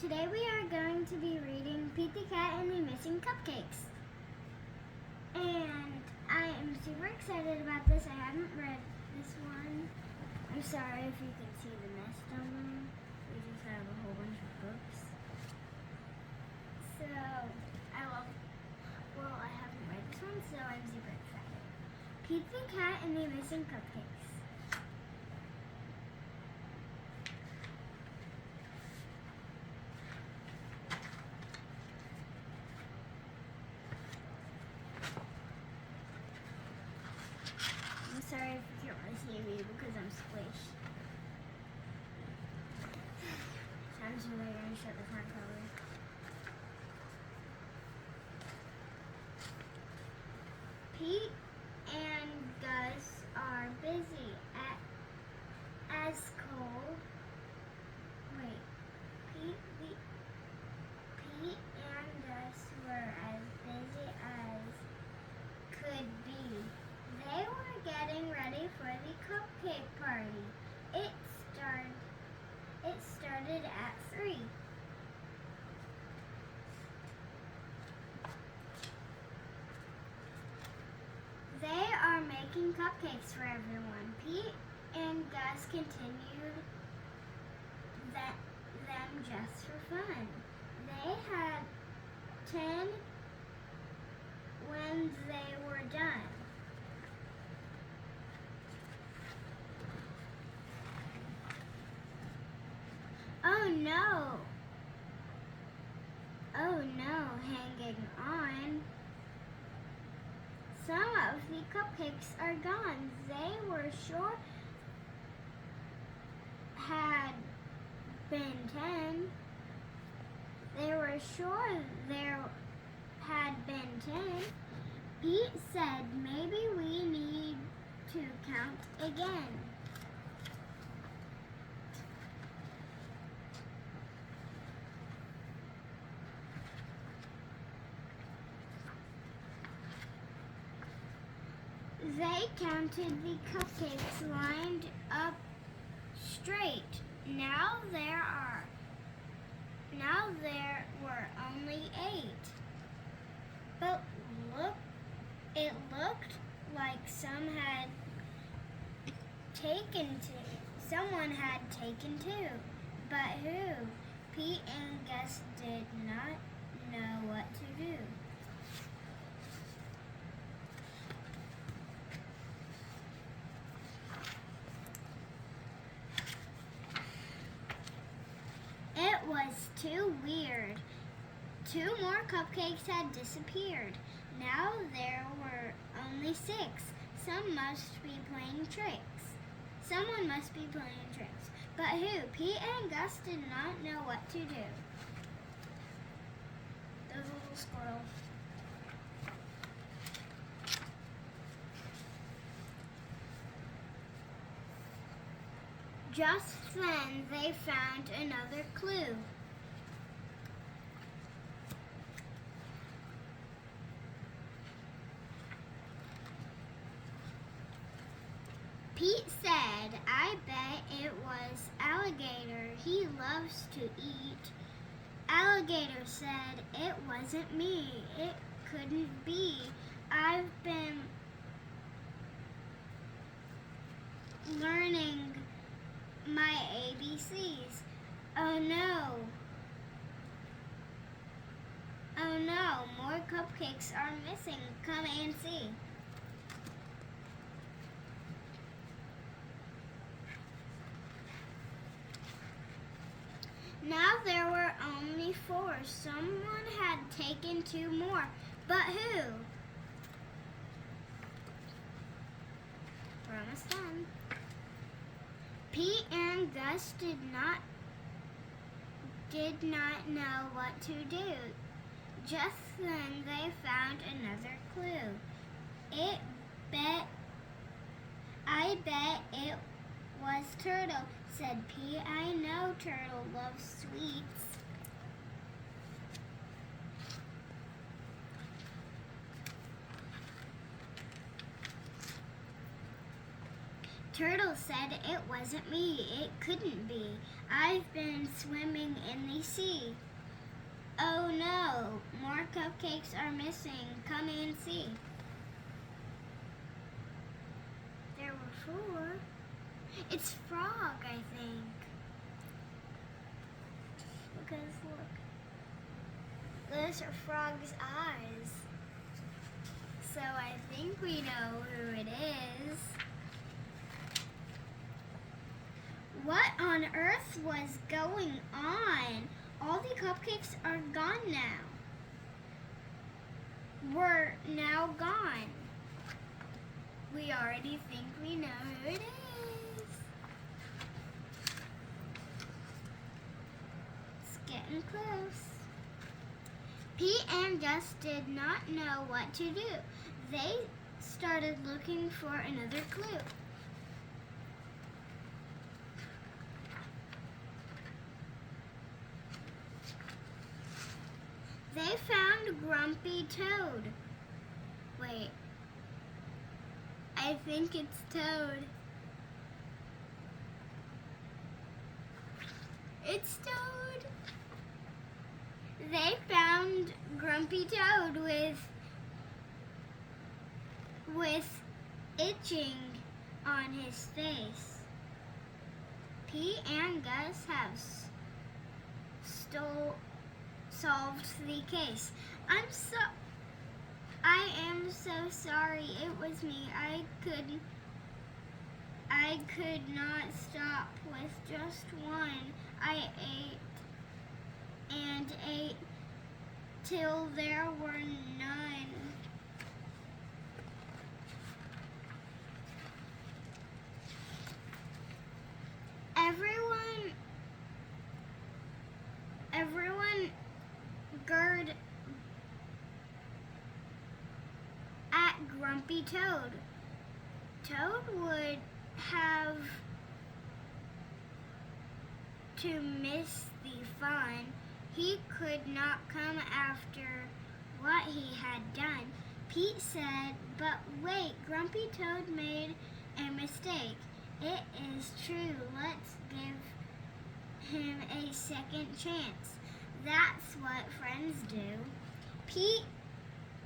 Today we are going to be reading Pete the Cat and the Missing Cupcakes. And I am super excited about this. I haven't read this one. I'm sorry if you can see the mess down there. We just have a whole bunch of books. So, I haven't read this one, so I'm super excited. Pete the Cat and the Missing Cupcakes. I'm sorry if you can't really see me because I'm squished. Sounds really going to shut the front cover. Pete and Gus are busy as Cole. Pete and Gus were as busy as could be. They were getting ready for the cupcake party. It started at 3. They are making cupcakes for everyone. Pete and Gus continued them just for fun. They had 10 when they were done. Oh no, hanging on. Some of the cupcakes are gone. They were sure had been 10. They were sure there had been 10. Pete said, maybe we need to count again. They counted the cupcakes lined up straight. Now there were only 8. But it looked like someone had taken 2. But who? Pete and Gus did not know what to do. It was too weird. 2 more cupcakes had disappeared. Now there were only 6. Someone must be playing tricks. But who? Pete and Gus did not know what to do. There's a little squirrel. Just then they found another clue. Pete said, I bet it was Alligator. He loves to eat. Alligator said, it wasn't me. It couldn't be. I've been learning my ABCs. Oh no, more cupcakes are missing. Come and see. Now there were only 4. Someone had taken 2 more. But who? We're almost done. Pete and Gus did not know what to do. Just then they found another clue. I bet it was Turtle, said Pete. I know Turtle loves sweets. Turtle said it wasn't me. It couldn't be. I've been swimming in the sea. Oh no, more cupcakes are missing. Come and see. There were 4. It's Frog, I think. Because look, those are Frog's eyes. So I think we know who it is. What on earth was going on? All the cupcakes are gone now. We're now gone. We already think we know who it is. It's getting close. Pete and Gus did not know what to do. They started looking for another clue. They found Grumpy Toad. Wait, I think it's Toad. It's Toad. They found Grumpy Toad with itching on his face. Pete and Gus have solved the case. I am so sorry. It was me. I could not stop with just one. I ate till there were none. Everyone gird at Grumpy Toad. Toad would have to miss the fun. He could not come after what he had done. Pete said, but wait, Grumpy Toad made a mistake. It is true. Let's give him a second chance. That's what friends do. Pete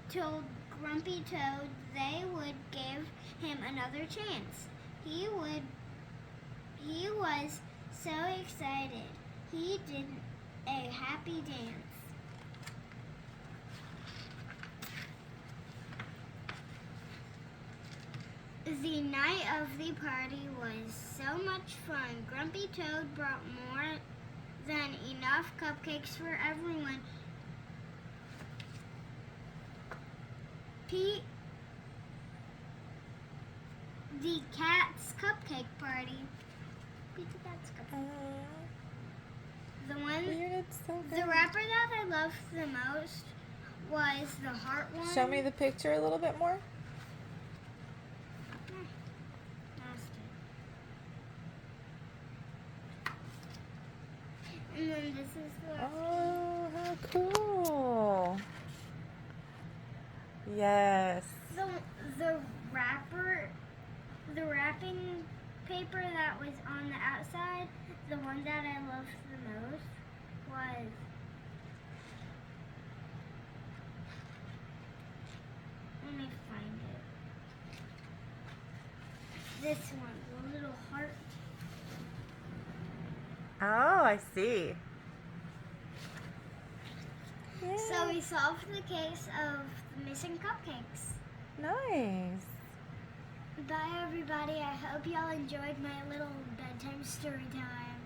told Grumpy Toad they would give him another chance. He was so excited. He did a happy dance. The night of the party was so much fun. Grumpy Toad brought more than enough cupcakes for everyone. Pete, the cat's cupcake party. Pete the cat's cupcake. The one, the wrapper that I loved the most was the heart one. Show me the picture a little bit more. And then this is the Oh, how cool. Yes. the wrapping paper that was on the outside, the one that I loved the most was let me find it. This one, the little heart. Oh, I see. So we solved the case of the missing cupcakes. Nice. Bye everybody. I hope y'all enjoyed my little bedtime story time.